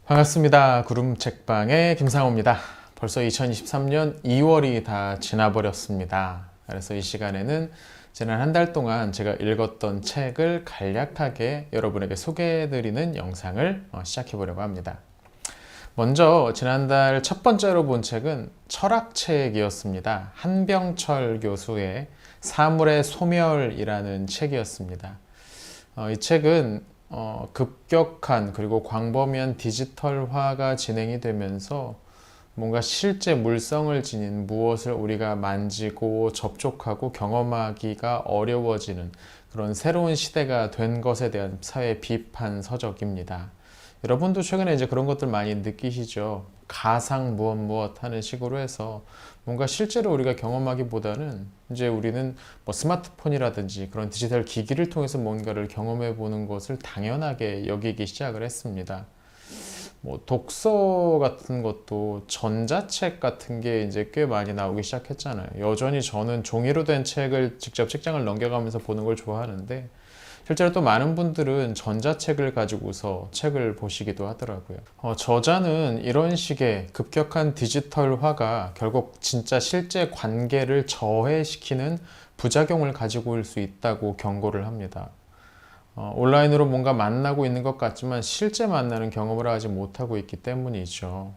반갑습니다. 구름책방의 김상호입니다. 벌써 2023년 2월이 다 지나버렸습니다. 그래서 이 시간에는 지난 한 달 동안 제가 읽었던 책을 간략하게 여러분에게 소개해드리는 영상을 시작해 보려고 합니다. 먼저 지난달 첫 번째로 본 책은 철학책이었습니다. 한병철 교수의 사물의 소멸이라는 책이었습니다. 이 책은 급격한 그리고 광범위한 디지털화가 진행이 되면서 뭔가 실제 물성을 지닌 무엇을 우리가 만지고 접촉하고 경험하기가 어려워지는 그런 새로운 시대가 된 것에 대한 사회 비판 서적입니다. 여러분도 최근에 이제 그런 것들 많이 느끼시죠? 가상 무엇 하는 식으로 해서 뭔가 실제로 우리가 경험하기보다는 이제 우리는 뭐 스마트폰이라든지 그런 디지털 기기를 통해서 뭔가를 경험해 보는 것을 당연하게 여기기 시작을 했습니다. 뭐 독서 같은 것도 전자책 같은 게 이제 꽤 많이 나오기 시작했잖아요. 여전히 저는 종이로 된 책을 직접 책장을 넘겨가면서 보는 걸 좋아하는데 실제로 또 많은 분들은 전자책을 가지고서 책을 보시기도 하더라고요. 저자는 이런 식의 급격한 디지털화가 결국 진짜 실제 관계를 저해시키는 부작용을 가지고 올 수 있다고 경고를 합니다. 온라인으로 뭔가 만나고 있는 것 같지만 실제 만나는 경험을 하지 못하고 있기 때문이죠.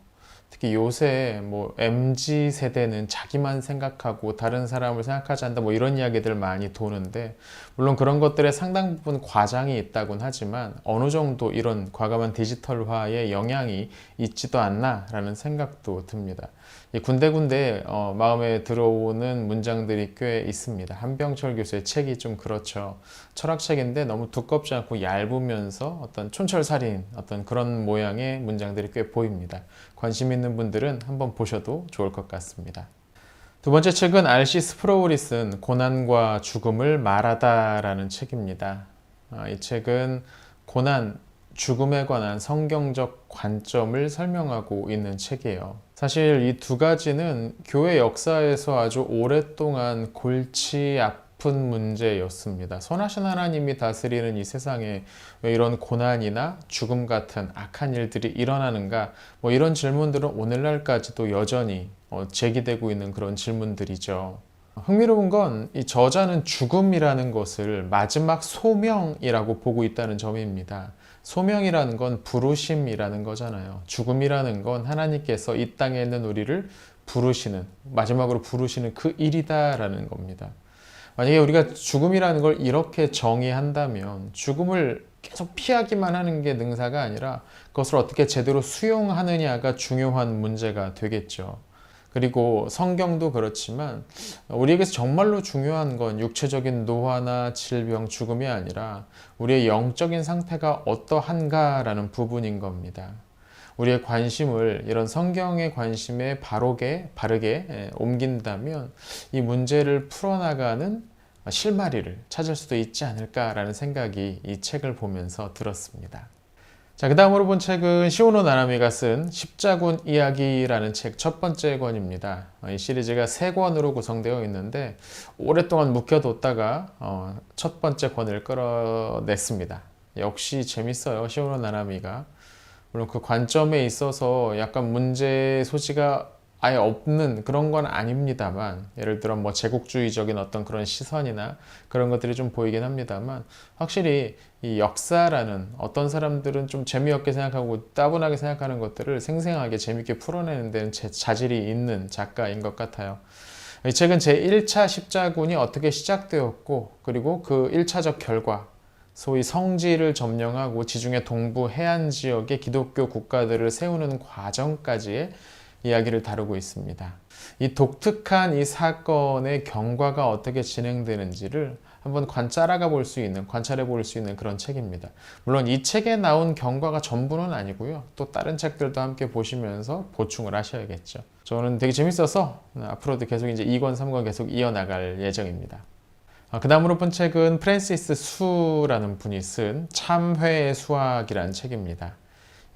특히 요새 뭐 MZ 세대는 자기만 생각하고 다른 사람을 생각하지 않는다 뭐 이런 이야기들 많이 도는데 물론 그런 것들에 상당 부분 과장이 있다곤 하지만 어느 정도 이런 과감한 디지털화의 영향이 있지도 않나 라는 생각도 듭니다. 군데군데 마음에 들어오는 문장들이 꽤 있습니다. 한병철 교수의 책이 좀 그렇죠. 철학책인데 너무 두껍지 않고 얇으면서 어떤 촌철살인 어떤 그런 모양의 문장들이 꽤 보입니다. 관심 있는 분들은 한번 보셔도 좋을 것 같습니다. 두 번째 책은 R.C. 스프로울이 쓴 고난과 죽음을 말하다 라는 책입니다. 이 책은 고난, 죽음에 관한 성경적 관점을 설명하고 있는 책이에요. 사실 이 두 가지는 교회 역사에서 아주 오랫동안 골치 아픈 문제였습니다. 선하신 하나님이 다스리는 이 세상에 왜 이런 고난이나 죽음 같은 악한 일들이 일어나는가? 뭐 이런 질문들은 오늘날까지도 여전히 제기되고 있는 그런 질문들이죠. 흥미로운 건 이 저자는 죽음이라는 것을 마지막 소명이라고 보고 있다는 점입니다. 소명이라는 건 부르심이라는 거잖아요. 죽음이라는 건 하나님께서 이 땅에 있는 우리를 부르시는, 마지막으로 부르시는 그 일이다라는 겁니다. 만약에 우리가 죽음이라는 걸 이렇게 정의한다면 죽음을 계속 피하기만 하는 게 능사가 아니라 그것을 어떻게 제대로 수용하느냐가 중요한 문제가 되겠죠. 그리고 성경도 그렇지만 우리에게서 정말로 중요한 건 육체적인 노화나 질병, 죽음이 아니라 우리의 영적인 상태가 어떠한가라는 부분인 겁니다. 우리의 관심을 이런 성경의 관심에 바르게 옮긴다면 이 문제를 풀어나가는 실마리를 찾을 수도 있지 않을까라는 생각이 이 책을 보면서 들었습니다. 자, 그 다음으로 본 책은 시오노 나나미가 쓴 십자군 이야기라는 책 첫 번째 권입니다. 이 시리즈가 3권으로 구성되어 있는데 오랫동안 묵혀뒀다가 첫 번째 권을 끌어냈습니다. 역시 재밌어요. 시오노 나나미가. 물론 그 관점에 있어서 약간 문제 소지가 아예 없는 그런 건 아닙니다만 예를 들어 뭐 제국주의적인 어떤 그런 시선이나 그런 것들이 좀 보이긴 합니다만 확실히 이 역사라는 어떤 사람들은 좀 재미없게 생각하고 따분하게 생각하는 것들을 생생하게 재밌게 풀어내는 데는 자질이 있는 작가인 것 같아요. 이 책은 제1차 십자군이 어떻게 시작되었고 그리고 그 1차적 결과 소위 성지를 점령하고 지중해 동부 해안 지역의 기독교 국가들을 세우는 과정까지의 이야기를 다루고 있습니다. 이 독특한 이 사건의 경과가 어떻게 진행되는지를 한번 관찰해 볼 수 있는 그런 책입니다. 물론 이 책에 나온 경과가 전부는 아니고요. 또 다른 책들도 함께 보시면서 보충을 하셔야겠죠. 저는 되게 재밌어서 앞으로도 계속 이제 2권, 3권 계속 이어나갈 예정입니다. 그 다음으로 본 책은 프랜시스 수라는 분이 쓴 참회의 수학이라는 책입니다.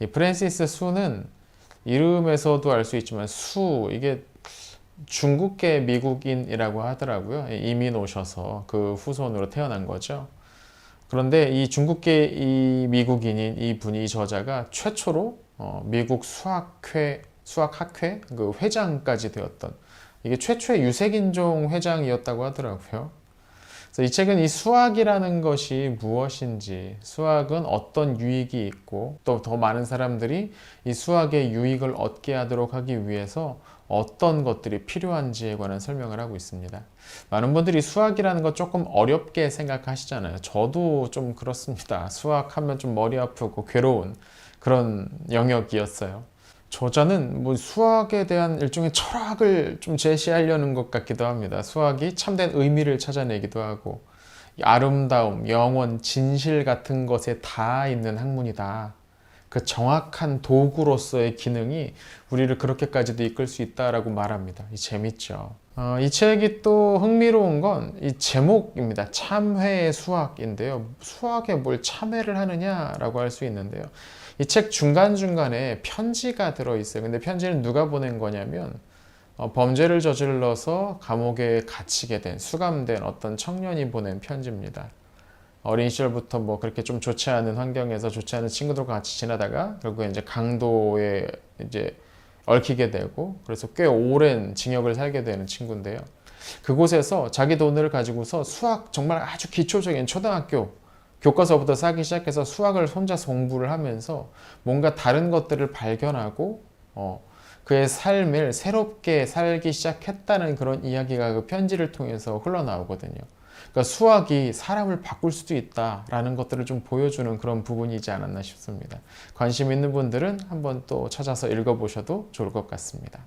이 프랜시스 수는 이름에서도 알 수 있지만 이게 중국계 미국인이라고 하더라고요. 이민 오셔서 그 후손으로 태어난 거죠. 그런데 이 중국계 이 미국인인 이 분이 이 저자가 최초로 미국 수학학회 그 회장까지 되었던, 이게 최초의 유색인종 회장이었다고 하더라고요. 그래서 이 책은 이 수학이라는 것이 무엇인지, 수학은 어떤 유익이 있고 또 더 많은 사람들이 이 수학의 유익을 얻게 하도록 하기 위해서 어떤 것들이 필요한지에 관한 설명을 하고 있습니다. 많은 분들이 수학이라는 거 조금 어렵게 생각하시잖아요. 저도 좀 그렇습니다. 수학하면 좀 머리 아프고 괴로운 그런 영역이었어요. 저자는 뭐 수학에 대한 일종의 철학을 좀 제시하려는 것 같기도 합니다. 수학이 참된 의미를 찾아내기도 하고, 아름다움, 영원, 진실 같은 것에 다 있는 학문이다. 그 정확한 도구로서의 기능이 우리를 그렇게까지도 이끌 수 있다라고 말합니다. 재밌죠. 이 책이 또 흥미로운 건 이 제목입니다. 참회의 수학인데요. 수학에 뭘 참회를 하느냐라고 할 수 있는데요. 이 책 중간중간에 편지가 들어있어요. 근데 편지는 누가 보낸 거냐면 범죄를 저질러서 감옥에 갇히게 된, 수감된 어떤 청년이 보낸 편지입니다. 어린 시절부터 뭐 그렇게 좀 좋지 않은 환경에서 좋지 않은 친구들과 같이 지나다가 결국에 이제 강도에 이제 얽히게 되고, 그래서 꽤 오랜 징역을 살게 되는 친구인데요. 그곳에서 자기 돈을 가지고서 수학, 정말 아주 기초적인 초등학교 교과서부터 싸기 시작해서 수학을 혼자서 공부를 하면서 뭔가 다른 것들을 발견하고 그의 삶을 새롭게 살기 시작했다는 그런 이야기가 그 편지를 통해서 흘러나오거든요. 그러니까 수학이 사람을 바꿀 수도 있다라는 것들을 좀 보여주는 그런 부분이지 않았나 싶습니다. 관심 있는 분들은 한번 또 찾아서 읽어보셔도 좋을 것 같습니다.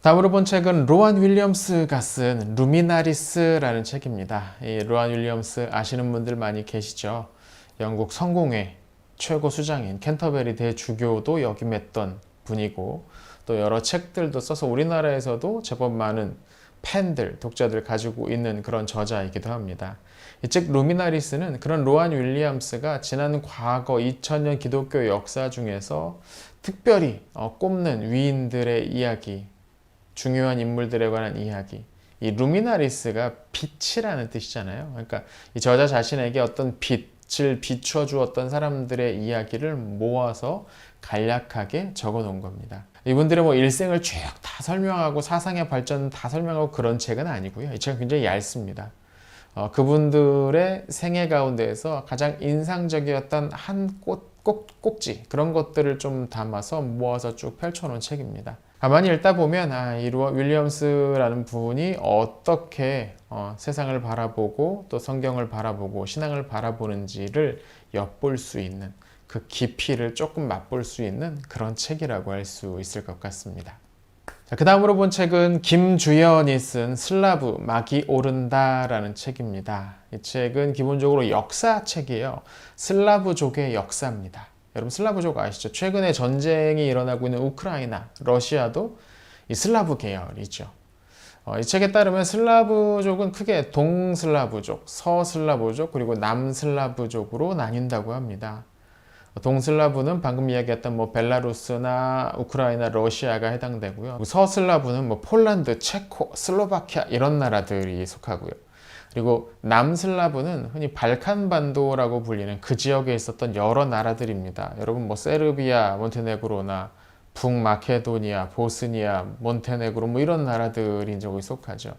다음으로 본 책은 로안 윌리엄스가 쓴 루미나리스라는 책입니다. 이 로안 윌리엄스 아시는 분들 많이 계시죠? 영국 성공회 최고 수장인 캔터베리 대주교도 역임했던 분이고, 또 여러 책들도 써서 우리나라에서도 제법 많은 팬들, 독자들 가지고 있는 그런 저자이기도 합니다. 이 책 루미나리스는 그런 로안 윌리엄스가 지난 과거 2000년 기독교 역사 중에서 특별히 꼽는 위인들의 이야기, 중요한 인물들에 관한 이야기. 이 루미나리스가 빛이라는 뜻이잖아요. 그러니까 이 저자 자신에게 어떤 빛을 비추어 주었던 사람들의 이야기를 모아서 간략하게 적어 놓은 겁니다. 이분들의 뭐 일생을 쭉 다 설명하고 사상의 발전 다 설명하고 그런 책은 아니고요. 이 책은 굉장히 얇습니다. 그분들의 생애 가운데에서 가장 인상적이었던 한 꼭지, 그런 것들을 좀 담아서 모아서 쭉 펼쳐놓은 책입니다. 가만히 읽다 보면 이 로안 윌리엄스라는 분이 어떻게 세상을 바라보고 또 성경을 바라보고 신앙을 바라보는지를 엿볼 수 있는, 그 깊이를 조금 맛볼 수 있는 그런 책이라고 할 수 있을 것 같습니다. 그 다음으로 본 책은 김주연이 쓴 슬라브 막이 오른다라는 책입니다. 이 책은 기본적으로 역사책이에요. 슬라브족의 역사입니다. 여러분 슬라브족 아시죠? 최근에 전쟁이 일어나고 있는 우크라이나, 러시아도 이 슬라브 계열이죠. 이 책에 따르면 슬라브족은 크게 동슬라브족, 서슬라브족, 그리고 남슬라브족으로 나뉜다고 합니다. 동슬라브는 방금 이야기했던 뭐 벨라루스나 우크라이나, 러시아가 해당되고요. 서슬라브는 뭐 폴란드, 체코, 슬로바키아 이런 나라들이 속하고요. 그리고 남슬라브는 흔히 발칸반도라고 불리는 그 지역에 있었던 여러 나라들입니다. 여러분 뭐 세르비아, 몬테네그로나 북마케도니아, 보스니아, 몬테네그로 뭐 이런 나라들이 저기 속하죠.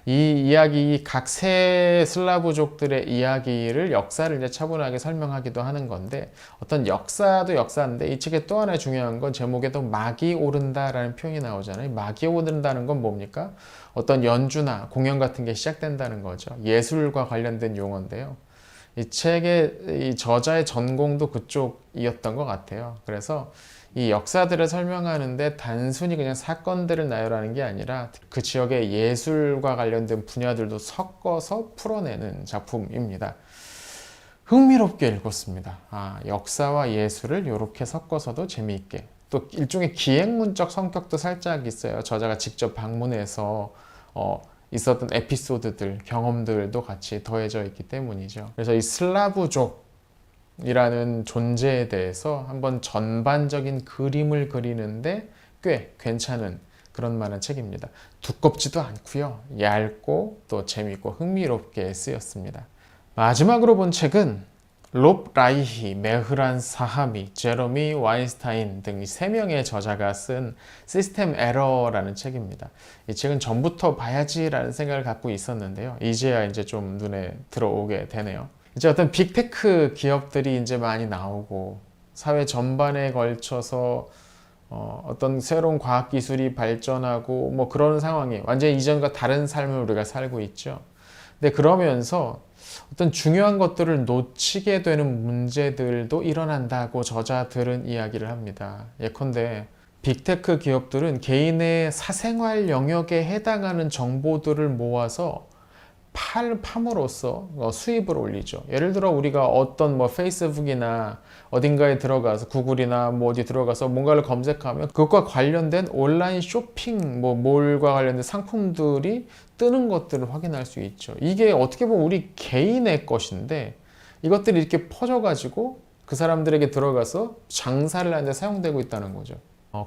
이 이야기, 각 세 슬라브족들의 이야기를, 역사를 이제 차분하게 설명하기도 하는 건데, 어떤 역사도 역사인데 이 책에 또 하나 중요한 건 제목에도 막이 오른다라는 표현이 나오잖아요. 막이 오른다는 건 뭡니까? 어떤 연주나 공연 같은 게 시작된다는 거죠. 예술과 관련된 용어인데요. 이 책의 이 저자의 전공도 그쪽이었던 것 같아요. 그래서 이 역사들을 설명하는데 단순히 그냥 사건들을 나열하는 게 아니라 그 지역의 예술과 관련된 분야들도 섞어서 풀어내는 작품입니다. 흥미롭게 읽었습니다. 역사와 예술을 이렇게 섞어서도 재미있게, 또 일종의 기행문적 성격도 살짝 있어요. 저자가 직접 방문해서 있었던 에피소드들, 경험들도 같이 더해져 있기 때문이죠. 그래서 이 슬라브족 이라는 존재에 대해서 한번 전반적인 그림을 그리는데 꽤 괜찮은 그런 만한 책입니다. 두껍지도 않고요. 얇고 또 재미있고 흥미롭게 쓰였습니다. 마지막으로 본 책은 롭 라이히, 메흐란 사하미, 제러미 와인스타인 등 3명의 저자가 쓴 시스템 에러라는 책입니다. 이 책은 전부터 봐야지라는 생각을 갖고 있었는데요. 이제야 이제 좀 눈에 들어오게 되네요. 이제 어떤 빅테크 기업들이 이제 많이 나오고 사회 전반에 걸쳐서 어떤 새로운 과학 기술이 발전하고 뭐 그런 상황이 완전히 이전과 다른 삶을 우리가 살고 있죠. 근데 그러면서 어떤 중요한 것들을 놓치게 되는 문제들도 일어난다고 저자들은 이야기를 합니다. 예컨대 빅테크 기업들은 개인의 사생활 영역에 해당하는 정보들을 모아서 팜으로써 수입을 올리죠. 예를 들어 우리가 어떤 뭐 페이스북이나 어딘가에 들어가서 구글이나 뭐 어디 들어가서 뭔가를 검색하면 그것과 관련된 온라인 쇼핑 뭐 몰과 관련된 상품들이 뜨는 것들을 확인할 수 있죠. 이게 어떻게 보면 우리 개인의 것인데 이것들이 이렇게 퍼져가지고 그 사람들에게 들어가서 장사를 하는데 사용되고 있다는 거죠.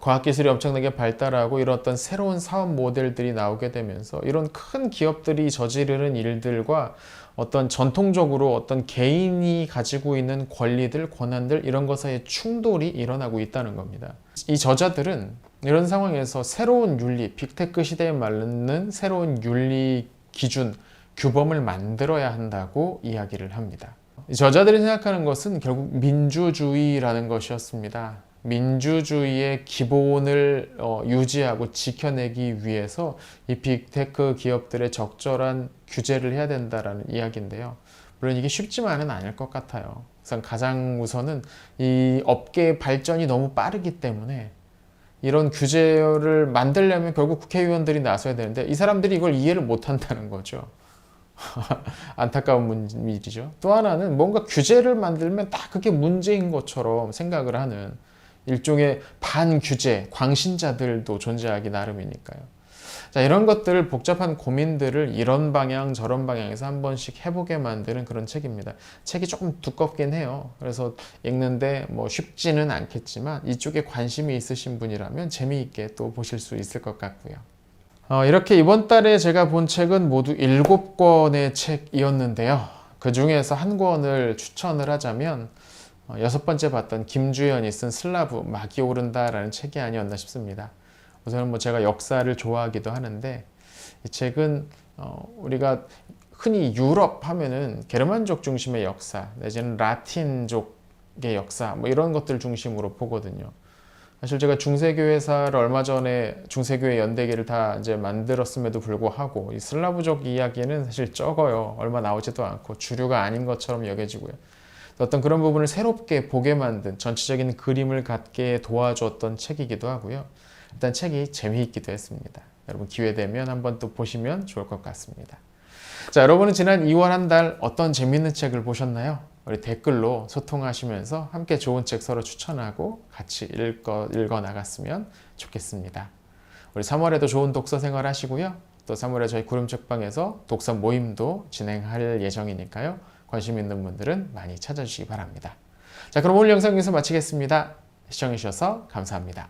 과학기술이 엄청나게 발달하고 이런 어떤 새로운 사업 모델들이 나오게 되면서 이런 큰 기업들이 저지르는 일들과 어떤 전통적으로 어떤 개인이 가지고 있는 권리들, 권한들 이런 것의 충돌이 일어나고 있다는 겁니다. 이 저자들은 이런 상황에서 새로운 윤리, 빅테크 시대에 맞는 새로운 윤리 기준, 규범을 만들어야 한다고 이야기를 합니다. 이 저자들이 생각하는 것은 결국 민주주의라는 것이었습니다. 민주주의의 기본을 유지하고 지켜내기 위해서 이 빅테크 기업들의 적절한 규제를 해야 된다라는 이야기인데요. 물론 이게 쉽지만은 않을 것 같아요. 우선 가장 우선은 이 업계의 발전이 너무 빠르기 때문에 이런 규제를 만들려면 결국 국회의원들이 나서야 되는데 이 사람들이 이걸 이해를 못 한다는 거죠. 안타까운 일이죠. 또 하나는 뭔가 규제를 만들면 딱 그게 문제인 것처럼 생각을 하는 일종의 반규제, 광신자들도 존재하기 나름이니까요. 자, 이런 것들 복잡한 고민들을 이런 방향 저런 방향에서 한 번씩 해보게 만드는 그런 책입니다. 책이 조금 두껍긴 해요. 그래서 읽는데 뭐 쉽지는 않겠지만 이쪽에 관심이 있으신 분이라면 재미있게 또 보실 수 있을 것 같고요. 이렇게 이번 달에 제가 본 책은 모두 7권의 책이었는데요. 그 중에서 한 권을 추천을 하자면 6번째 봤던 김주현이 쓴 슬라브 막이 오른다라는 책이 아니었나 싶습니다. 우선은 뭐 제가 역사를 좋아하기도 하는데 이 책은 우리가 흔히 유럽 하면은 게르만족 중심의 역사 내지는 라틴족의 역사 뭐 이런 것들 중심으로 보거든요. 사실 제가 중세교회사를 얼마 전에 중세교회 연대기를 다 이제 만들었음에도 불구하고 이 슬라브족 이야기는 사실 적어요. 얼마 나오지도 않고 주류가 아닌 것처럼 여겨지고요. 어떤 그런 부분을 새롭게 보게 만든 전체적인 그림을 갖게 도와줬던 책이기도 하고요. 일단 책이 재미있기도 했습니다. 여러분 기회 되면 한번 또 보시면 좋을 것 같습니다. 자, 여러분은 지난 2월 한 달 어떤 재미있는 책을 보셨나요? 우리 댓글로 소통하시면서 함께 좋은 책 서로 추천하고 같이 읽어 나갔으면 좋겠습니다. 우리 3월에도 좋은 독서 생활 하시고요. 또 3월에 저희 구름책방에서 독서 모임도 진행할 예정이니까요. 관심 있는 분들은 많이 찾아주시기 바랍니다. 자, 그럼 오늘 영상 여기서 마치겠습니다. 시청해주셔서 감사합니다.